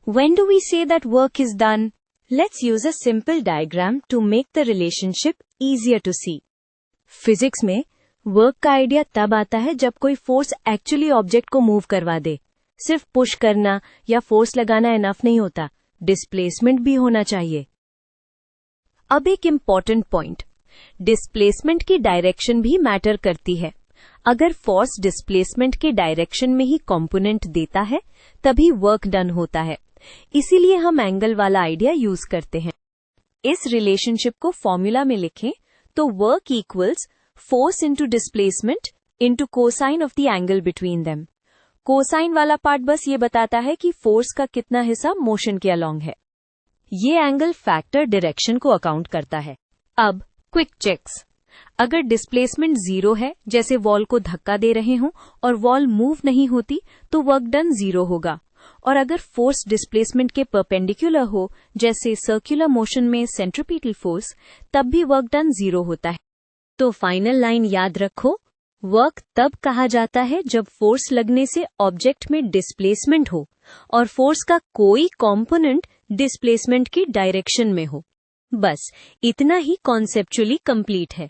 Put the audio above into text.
When do we say that work is done? Let's use a simple diagram to make the relationship easier to see. Physics में work का idea तब आता है जब कोई force actually object को move करवा दे। सिर्फ पुश करना या फोर्स लगाना इनफ नहीं होता, डिस्प्लेसमेंट भी होना चाहिए। अब एक इम्पॉर्टेंट पॉइंट, डिस्प्लेसमेंट की डायरेक्शन भी मैटर करती है। अगर फोर्स डिस्प्लेसमेंट के डायरेक्शन में ही कंपोनेंट देता है तभी वर्क डन होता है। इसीलिए हम एंगल वाला आइडिया यूज करते हैं। इस रिलेशनशिप को फॉर्मूला में लिखें तो work equals force into displacement into cosine of the angle between them. Cosine वाला पार्ट बस ये बताता है कि फोर्स का कितना हिस्सा मोशन के अलोंग है। ये एंगल फैक्टर डायरेक्शन को अकाउंट करता है। अब क्विक चेक्स, अगर डिस्प्लेसमेंट 0 है, जैसे वॉल को धक्का दे रहे हों और वॉल मूव नहीं होती, तो वर्क डन 0 होगा। और अगर फोर्स डिस्प्लेसमेंट के परपेंडिकुलर हो, जैसे सर्कुलर मोशन में सेंट्रीपिटल फोर्स, तब भी वर्क डन 0 होता है। तो फाइनल लाइन याद रखो, वर्क तब कहा जाता है जब फोर्स लगने से ऑब्जेक्ट में डिस्प्लेसमेंट हो और फोर्स का कोई कंपोनेंट डिस्प्लेसमेंट की डायरेक्शन में हो। बस इतना ही कॉन्सेप्चुअली कंप्लीट है।